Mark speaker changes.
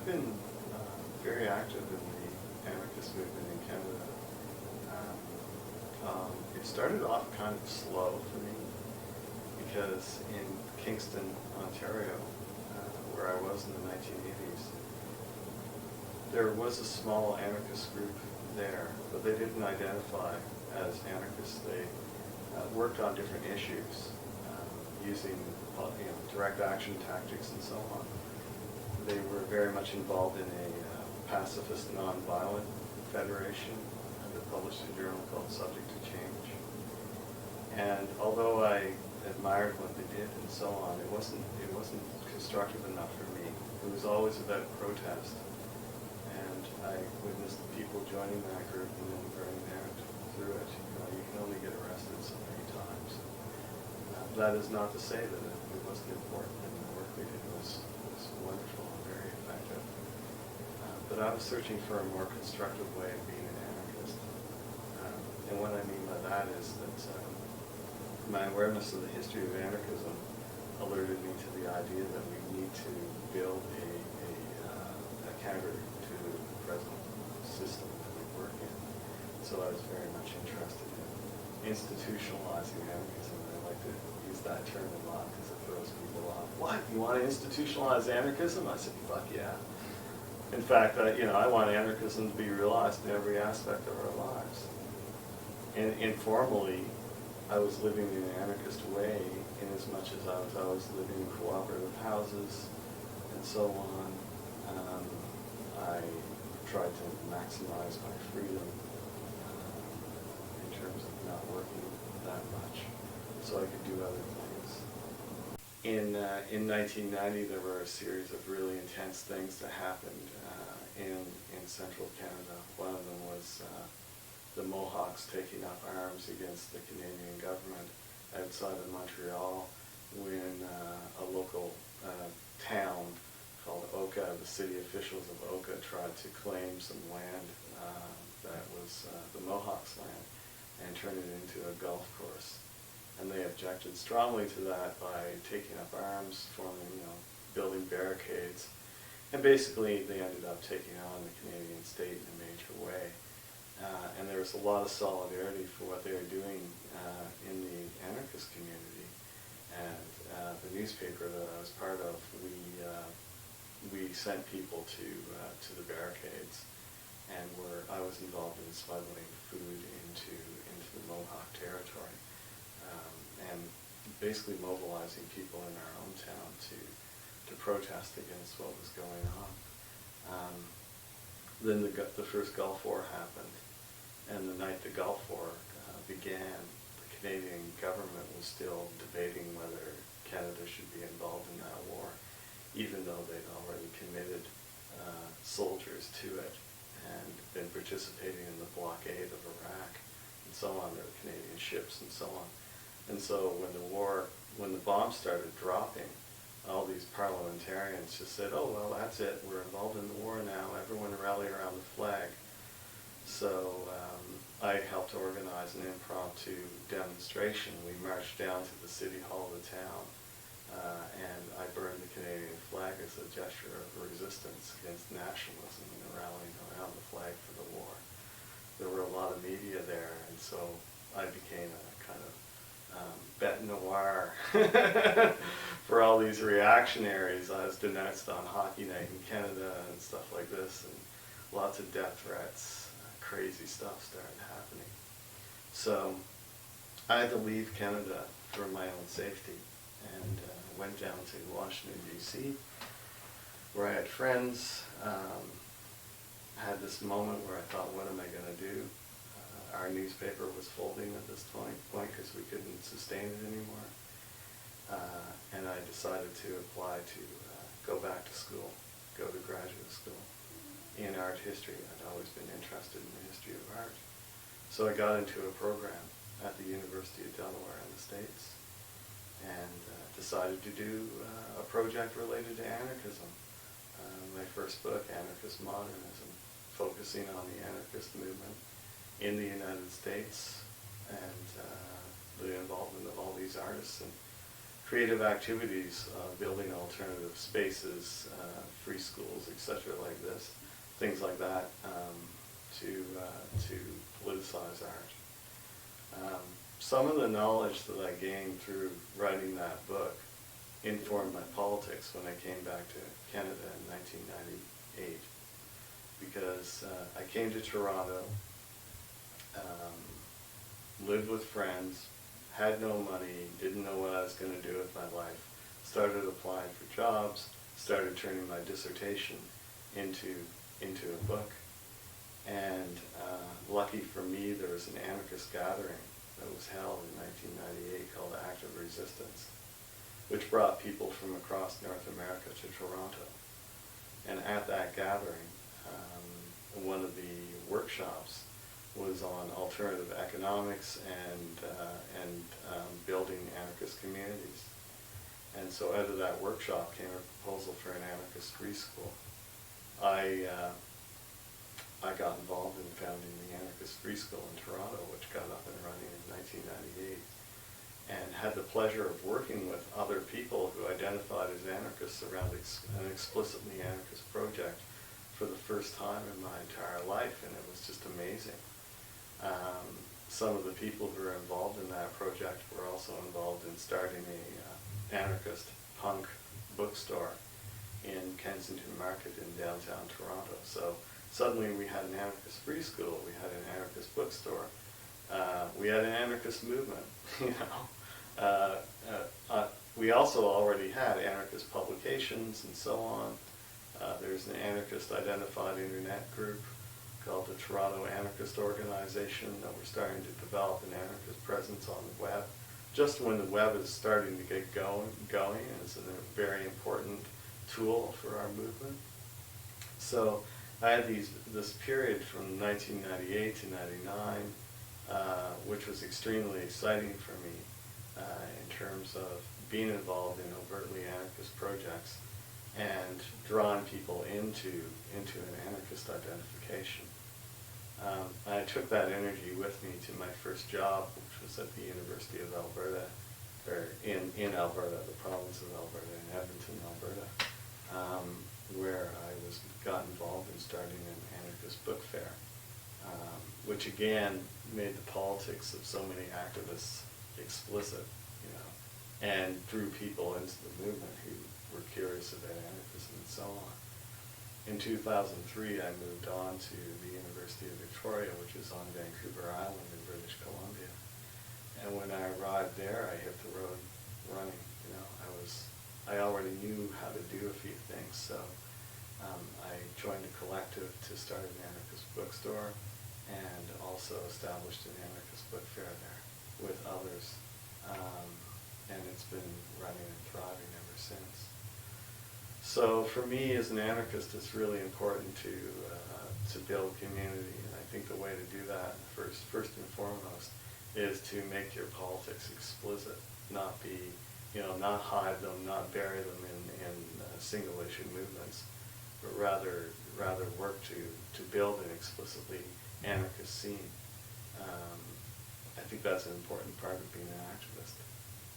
Speaker 1: I've been very active in the anarchist movement in Canada. It started off kind of slow for me because in Kingston, Ontario, where I was in the 1980s, there was a small anarchist group there, but they didn't identify as anarchists. They worked on different issues using direct action tactics and so on. They were very much involved in a pacifist nonviolent federation that published a journal called Subject to Change. And although I admired what they did and so on, it wasn't constructive enough for me. It was always about protest. And I witnessed people joining that group and then burning out through it. You can only get arrested so many times. That is not to say that it wasn't important, and the work they did was wonderful and very effective. But I was searching for a more constructive way of being an anarchist. And what I mean by that is that my awareness of the history of anarchism alerted me to the idea that we need to build a counter to the present system that we work in. So I was very much interested in institutionalizing anarchism. I like to use that term a lot because it throws people off. What? You want to institutionalize anarchism? I said, fuck yeah. In fact, I want anarchism to be realized in every aspect of our lives. And informally, I was living in an anarchist way in as much as I was always living in cooperative houses and so on. I tried to maximize my freedom in terms of not working that much so I could do other things. In 1990, there were a series of really intense things that happened in central Canada. One of them was the Mohawks taking up arms against the Canadian government outside of Montreal when a local town called Oka, the city officials of Oka, tried to claim some land that was the Mohawks' land and turn it into a golf course. And they objected strongly to that by taking up arms, building barricades. And basically they ended up taking on the Canadian state in a major way. And there was a lot of solidarity for what they were doing in the anarchist community. And the newspaper that I was part of, we sent people to the barricades, and I was involved in smuggling food into the Mohawk territory, and basically mobilizing people in our own town to protest against what was going on. Then the first Gulf War happened, and the night the Gulf War began, the Canadian government was still debating whether Canada should be involved in that war, even though they'd already committed soldiers to it and been participating in the blockade of Iraq and so on. There were Canadian ships and so on. And so when the bombs started dropping, all these parliamentarians just said, oh, well, that's it, we're involved in the war now, everyone rally around the flag. So I helped organize an impromptu demonstration. We marched down to the city hall of the town, and I burned the Canadian flag as a gesture of resistance against nationalism and rallying around the flag for the war. There were a lot of media there, and so I became a kind of bête noire for all these reactionaries. I was denounced on Hockey Night in Canada and stuff like this, and lots of death threats. Crazy stuff started happening. So I had to leave Canada for my own safety, and went down to Washington, D.C., where I had friends. Had this moment where I thought, what am I going to do? Our newspaper was folding at this point because we couldn't sustain it anymore. And I decided to apply to go back to school, go to graduate school in art history. I'd always been interested in the history of art. So I got into a program at the University of Delaware in the States and decided to do a project related to anarchism. My first book, Anarchist Modernism, focusing on the anarchist movement in the United States and the involvement of all these artists and creative activities, building alternative spaces, free schools, etc., like this, things like that, to politicize art. Some of the knowledge that I gained through writing that book informed my politics when I came back to Canada in 1998, because I came to Toronto, lived with friends, had no money, didn't know what I was going to do with my life, started applying for jobs, started turning my dissertation into a book. And lucky for me, there was an anarchist gathering that was held in 1998 called Active Resistance, which brought people from across North America to Toronto. And at that gathering, one of the workshops was on alternative economics and building anarchist communities. And so out of that workshop came a proposal for an anarchist free school. I got involved in founding the Anarchist Free School in Toronto, which got up and running in 1998, and had the pleasure of working with other people who identified as anarchists around an explicitly anarchist project for the first time in my entire life, and it was just amazing. Some of the people who were involved in that project were also involved in starting an anarchist punk bookstore in Kensington Market in downtown Toronto. So suddenly we had an anarchist free school, we had an anarchist bookstore, we had an anarchist movement, you know. We also already had anarchist publications and so on. There's an anarchist identified internet group called the Toronto Anarchist Organization that we're starting to develop an anarchist presence on the web. Just when the web is starting to get going, and it's a very important tool for our movement. So I had this period from 1998 to 99, which was extremely exciting for me in terms of being involved in overtly anarchist projects and drawing people into an anarchist identification. I took that energy with me to my first job, which was at the University of Alberta, or in Alberta, the province of Alberta, in Edmonton, Alberta, where I got involved in starting an anarchist book fair, which again made the politics of so many activists explicit, you know, and drew people into the movement who were curious about anarchism and so on. In 2003, I moved on to the University of Victoria, which is on Vancouver Island in British Columbia. And when I arrived there, I hit the road running. You know, I already knew how to do a few things, so I joined a collective to start an anarchist bookstore, and also established an anarchist book fair there with others. And it's been running and thriving ever since. So for me as an anarchist, it's really important to build community, and I think the way to do that first and foremost is to make your politics explicit, not hide them, not bury them in single issue movements, but rather work to build an explicitly anarchist scene. I think that's an important part of being an activist.